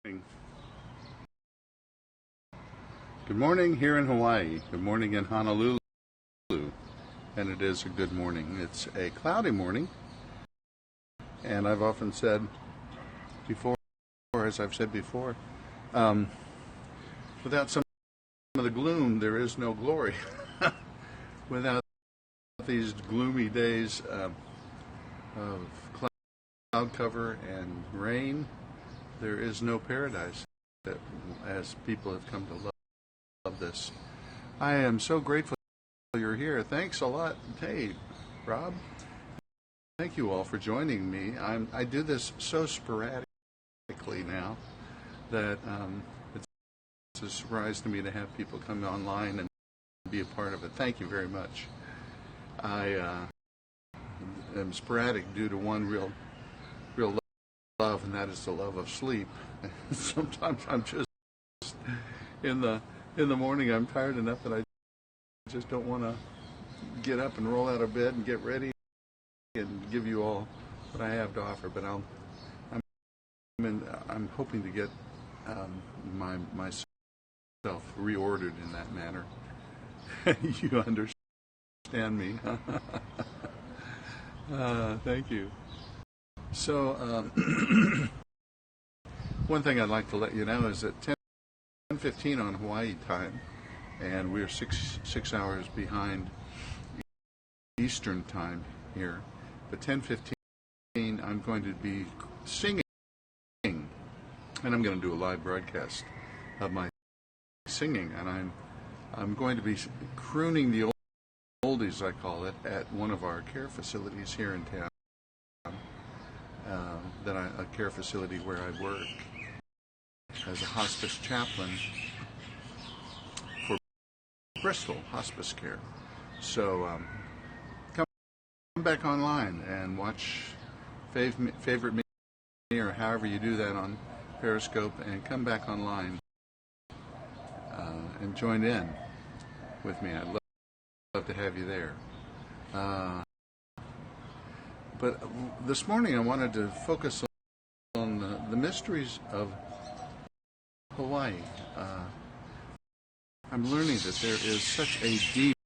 Good morning here in Hawaii. Good morning in Honolulu. And it is a good morning. It's a cloudy morning. And I've often said before, as I've said before, without some of the gloom, there is no glory. Without these gloomy days of cloud cover and rain, there is no paradise, that, as people have come to love this. I am so grateful you're here. Thanks a lot. Hey, Rob. Thank you all for joining me. I do this so sporadically now that it's a surprise to me to have people come online and be a part of it. Thank you very much. I am sporadic due to one real love, and that is the love of sleep. Sometimes I'm just in the morning. I'm tired enough that I just don't want to get up and roll out of bed and get ready and give you all what I have to offer. But I'm hoping to get myself reordered in that manner. You understand me? Thank you. So, one thing I'd like to let you know is that 10:15 on Hawaii time, and we're six hours behind Eastern time here, but 10:15 I'm going to be singing, and I'm going to do a live broadcast of my singing, and I'm going to be crooning the oldies, I call it, at one of our care facilities here in town. A care facility where I work as a hospice chaplain for Bristol Hospice Care. So come back online and watch Favorite Me, or however you do that on Periscope, and come back online and join in with me. I'd love to have you there. But this morning I wanted to focus on the mysteries of Hawaii. I'm learning that there is such a deep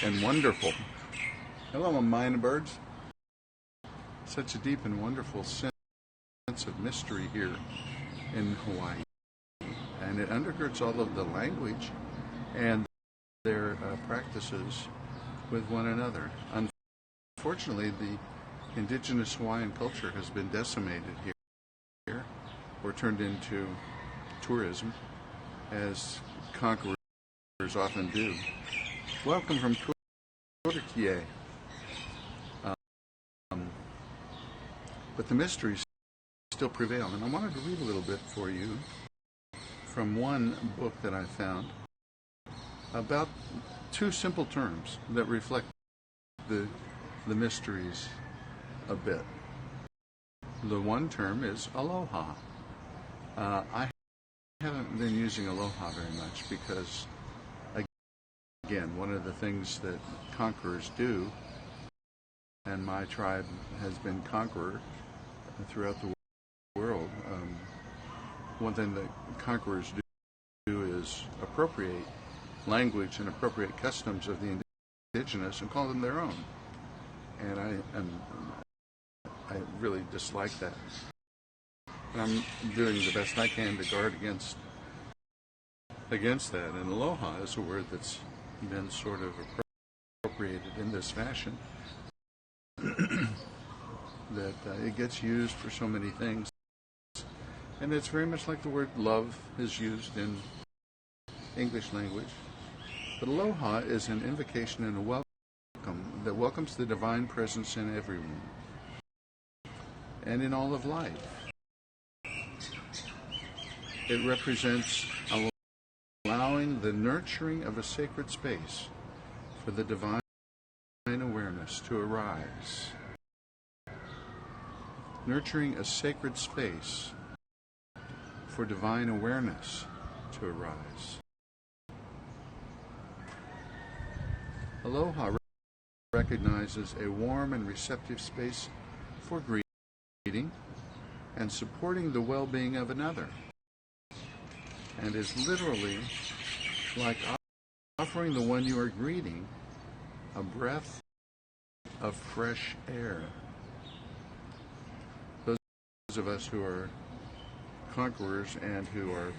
and wonderful, hello minor birds, such a deep and wonderful sense of mystery here in Hawaii. And it undergirds all of the language and their practices with one another. Unfortunately, the indigenous Hawaiian culture has been decimated here, or turned into tourism, as conquerors often do. Welcome from Turkey. But the mysteries still prevail, and I wanted to read a little bit for you from one book that I found about two simple terms that reflect the mysteries a bit. The one term is aloha. I haven't been using aloha very much because, again, one of the things that conquerors do, and my tribe has been conqueror throughout the world, one thing that conquerors do is appropriate language and appropriate customs of the indigenous and call them their own. And I really dislike that. And I'm doing the best I can to guard against that. And aloha is a word that's been sort of appropriated in this fashion. That it gets used for so many things. And it's very much like the word love is used in English language. But aloha is an invocation and a welcome that welcomes the divine presence in everyone and in all of life. It represents allowing the nurturing of a sacred space for the divine awareness to arise. Nurturing a sacred space for divine awareness to arise. Aloha recognizes a warm and receptive space for greeting and supporting the well-being of another. and is literally like offering the one you are greeting a breath of fresh air. Those of us who are conquerors and who are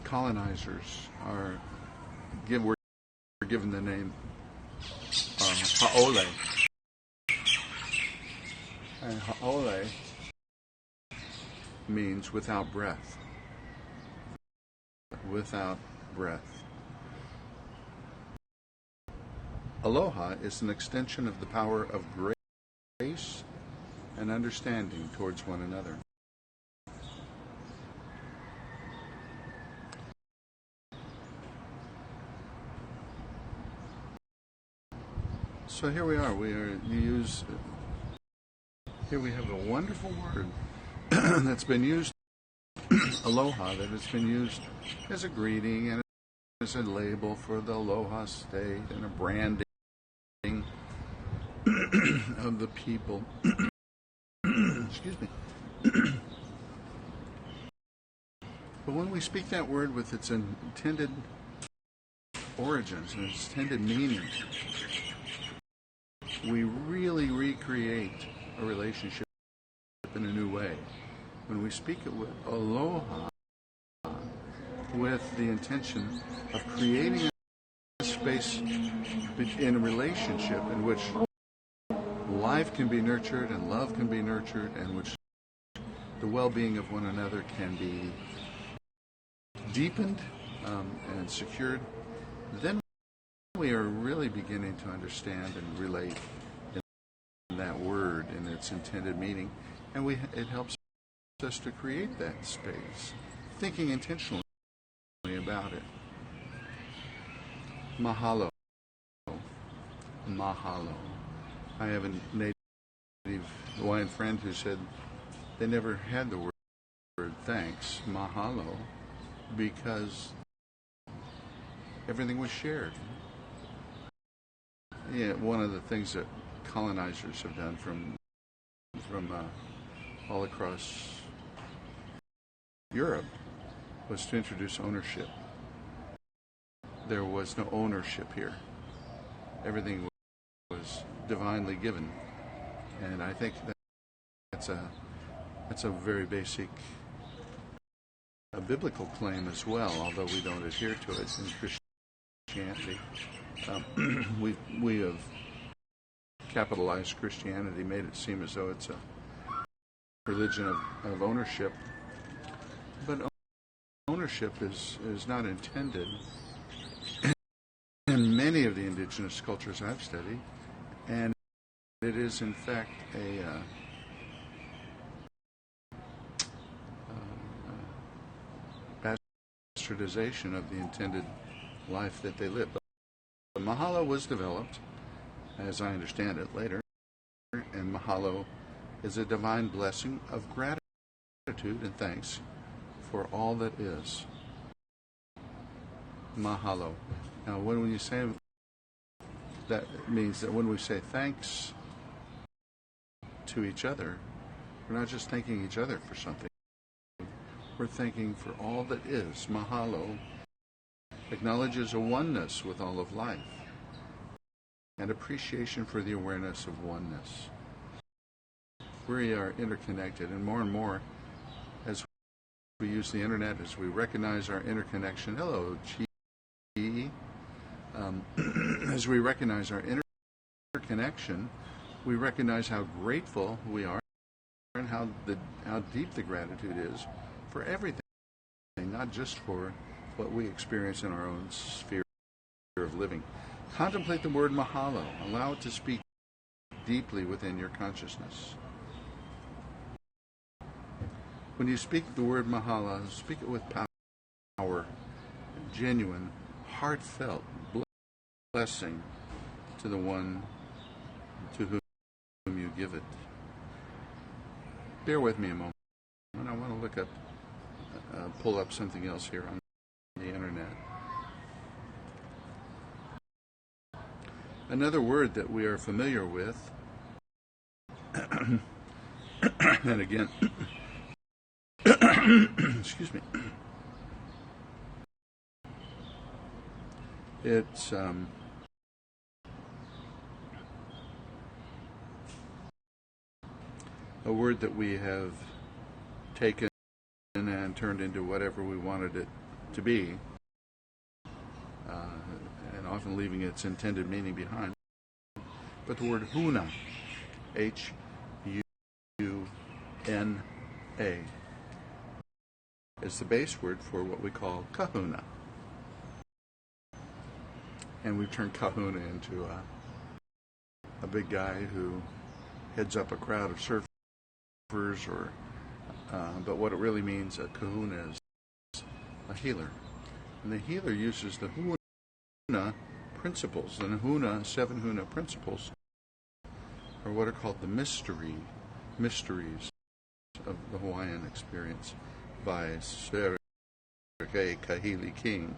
colonizers we're given the name Ha'ole. And Ha'ole means without breath. Without breath. Aloha is an extension of the power of grace and understanding towards one another. So here we are. Here we have a wonderful word that's been used, aloha, that has been used as a greeting and as a label for the aloha state and a branding of the people. Excuse me. But when we speak that word with its intended origins and its intended meaning, we really recreate a relationship in a new way. When we speak it with aloha, with the intention of creating a space in a relationship in which life can be nurtured and love can be nurtured, and which the well-being of one another can be deepened and secured, then we are really beginning to understand and relate in that word in its intended meaning, and it helps us to create that space, thinking intentionally about it. Mahalo. Mahalo. I have a native Hawaiian friend who said they never had the word thanks, mahalo, because everything was shared. Yeah, one of the things that colonizers have done from all across Europe was to introduce ownership. There was no ownership here. Everything was divinely given, and I think that's a very basic biblical claim as well, although we don't adhere to it in Christianity. We have capitalized Christianity, made it seem as though it's a religion of ownership, but ownership is not intended in many of the indigenous cultures I've studied, and it is in fact a bastardization of the intended life that they live. But mahalo was developed, as I understand it, later, and mahalo is a divine blessing of gratitude and thanks for all that is. Mahalo. Now, when you say that, it means that when we say thanks to each other, we're not just thanking each other for something. We're thanking for all that is. Mahalo acknowledges a oneness with all of life and appreciation for the awareness of oneness. We are interconnected, and more as we use the internet, as we recognize our interconnection. Hello, Chi. As we recognize our interconnection, we recognize how grateful we are and how deep the gratitude is for everything, not just for what we experience in our own sphere of living. Contemplate the word mahalo. Allow it to speak deeply within your consciousness. When you speak the word mahalo, speak it with power, genuine, heartfelt blessing to the one to whom you give it. Bear with me a moment. I want to look up, pull up something else here on the internet. Another word that we are familiar with And again, excuse me, it's a word that we have taken and turned into whatever we wanted it to be, and often leaving its intended meaning behind. But the word HUNA, H-U-N-A, is the base word for what we call kahuna. And we've turned kahuna into a big guy who heads up a crowd of surfers, but what it really means, a kahuna, is a healer. And the healer uses the HUNA principles. And the HUNA, 7 HUNA principles, are what are called the mysteries of the Hawaiian experience by Sir Kahili King.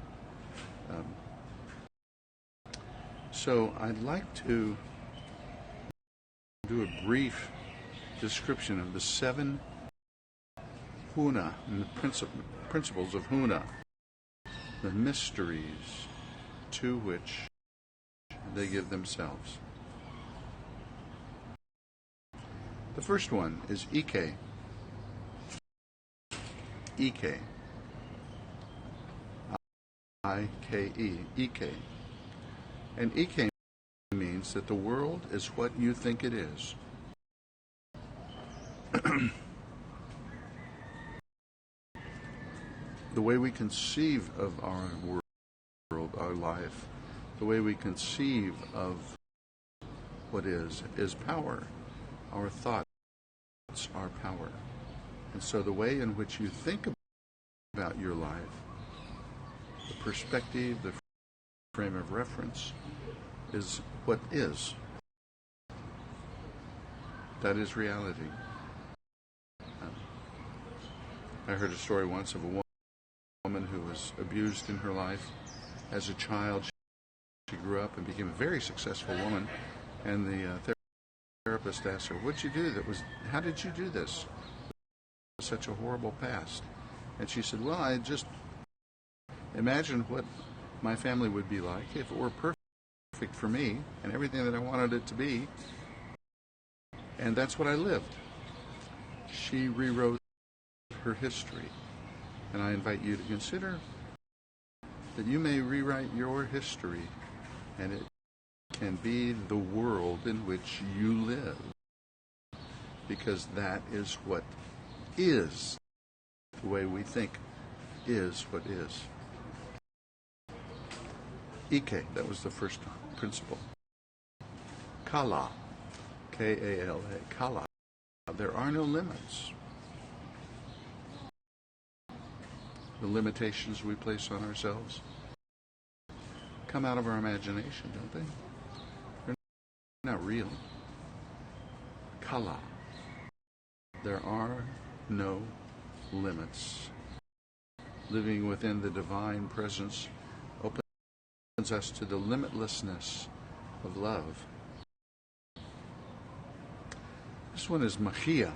So I'd like to do a brief description of the 7 HUNA, and the principles of HUNA, the mysteries to which they give themselves. The first one is Ike. Ike. I-K-E. Ike. And Ike means that the world is what you think it is. The way we conceive of our world, our life, the way we conceive of what is power. Our thoughts are power. And so the way in which you think about your life, the perspective, the frame of reference, is what is. That is reality. I heard a story once of a woman who was abused in her life. As a child, she grew up and became a very successful woman, and the therapist asked her, "What'd you do? How did you do this? Such a horrible past." And she said, "Well, I just imagined what my family would be like if it were perfect for me and everything that I wanted it to be, and that's what I lived." She rewrote her history, and I invite you to consider that you may rewrite your history, and it can be the world in which you live, because that is what is. The way we think is what is. Ike, that was the first principle. Kala, K-A-L-A, Kala. There are no limits. The limitations we place on ourselves come out of our imagination, don't they? They're not real. Kala. There are no limits. Living within the divine presence opens us to the limitlessness of love. This one is Makia,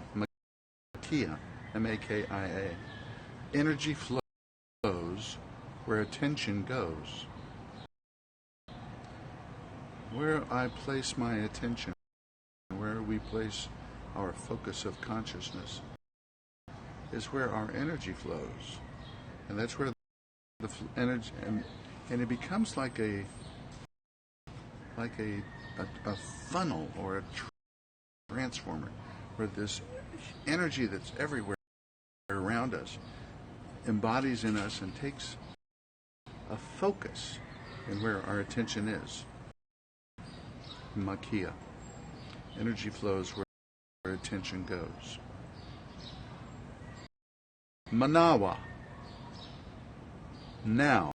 M-A-K-I-A. Energy flows where attention goes. Where I place my attention, where we place our focus of consciousness, is where our energy flows. And that's where the energy, and it becomes like a funnel or a transformer, where this energy that's everywhere around us embodies in us and takes a focus in where our attention is. Makia. Energy flows where attention goes. Manawa. Now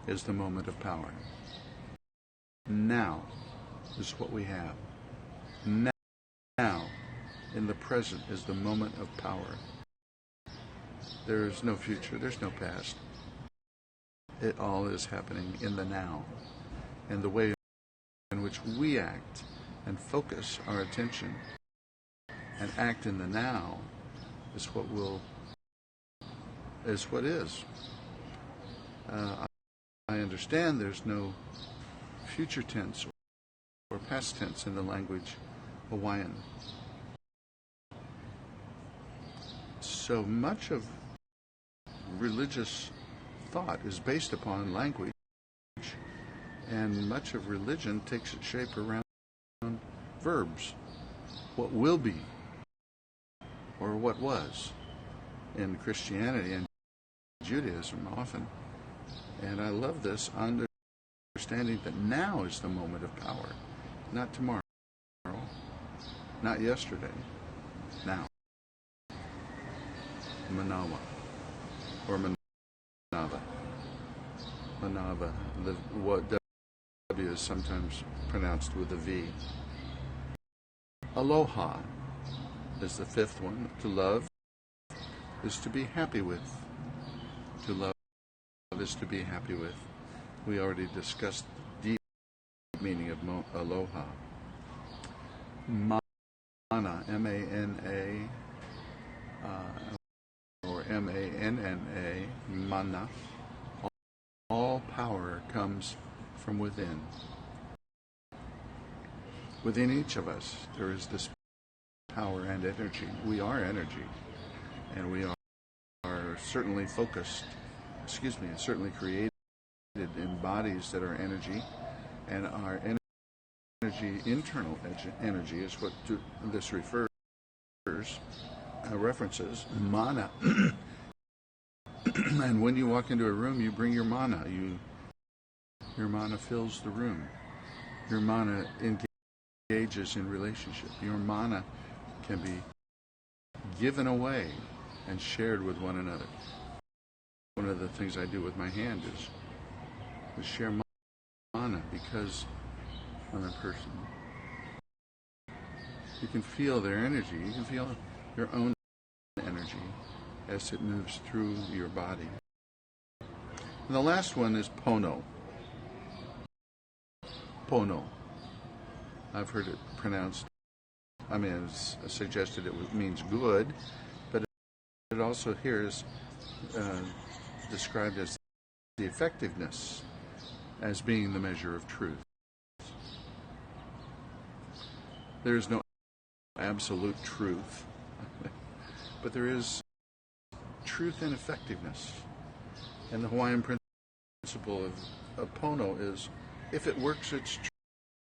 is the moment of power. Now is what we have. Now, in the present, is the moment of power. There is no future, there's no past. It all is happening in the now. And the way in which we act and focus our attention and act in the now is what is. I understand there's no future tense or past tense in the language Hawaiian. So much of religious thought is based upon language, and much of religion takes its shape around verbs. What will be, or what was, in Christianity and Judaism often. And I love this understanding that now is the moment of power, not tomorrow, not yesterday, now. Manawa, or Manava. Manava, what W is sometimes pronounced with a V. Aloha is the fifth one. To love is to be happy with. To love is to be happy with. We already discussed the deep meaning of aloha. Mana, M-A-N-A, or M-A-N-N-A, mana. All power comes from within. Within each of us, there is this power and energy. We are energy, and we are certainly certainly created in bodies that are energy, and our energy, internal energy, is what this references, mana. And when you walk into a room, you bring your mana. Your mana fills the room. Your mana engages in relationship. Your mana can be given away and shared with one another. One of the things I do with my hand is share mana, because on a person, you can feel their energy. You can feel your own energy as it moves through your body. And the last one is pono. Pono. I've heard it pronounced, it's suggested it means good, but it also here is described as the effectiveness as being the measure of truth. There is no absolute truth, but there is truth and effectiveness. And the Hawaiian principle of pono is, if it works, it's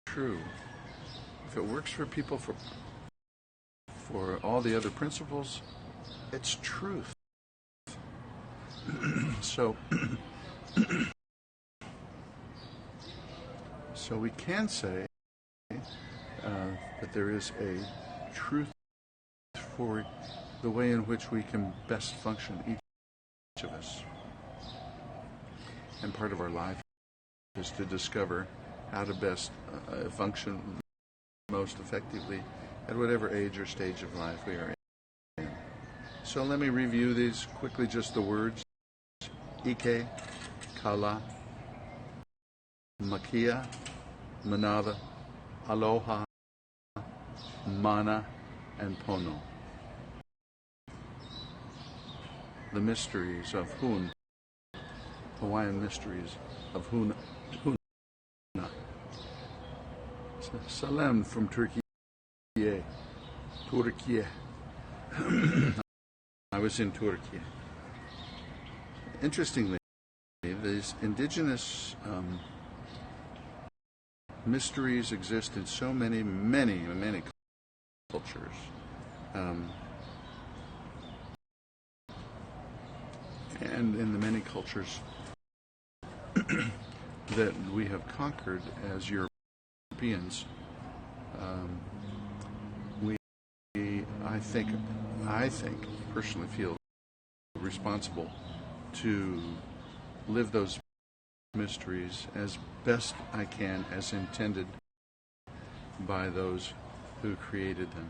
true. If it works for people, for all the other principles, it's truth. So we can say that there is a truth for the way in which we can best function, each of us. And part of our life is to discover how to best function most effectively at whatever age or stage of life we are in. So let me review these quickly, just the words. Ike, Kala, Makia, Manava, Aloha, Mana, and Pono. The mysteries of HUNA, Hawaiian mysteries of HUNA. Salam from Turkey. Turkey. I was in Turkey. Interestingly, these indigenous mysteries exist in so many cultures. And in the many cultures that we have conquered as Europeans, I think, personally feel responsible to live those mysteries as best I can, as intended by those who created them.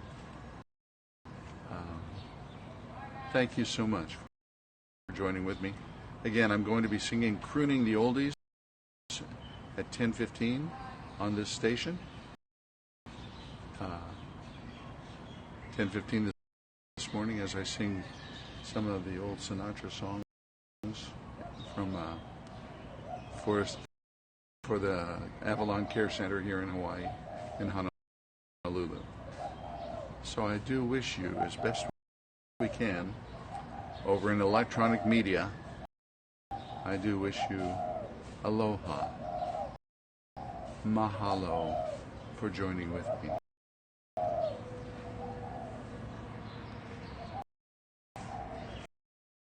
Thank you so much for joining with me. Again, I'm going to be singing Crooning the Oldies at 10:15 on this station. 10:15 this morning as I sing some of the old Sinatra songs from for the Avalon Care Center here in Hawaii, in Honolulu. So I do wish you, as best we can, over in electronic media, I do wish you aloha. Mahalo for joining with me.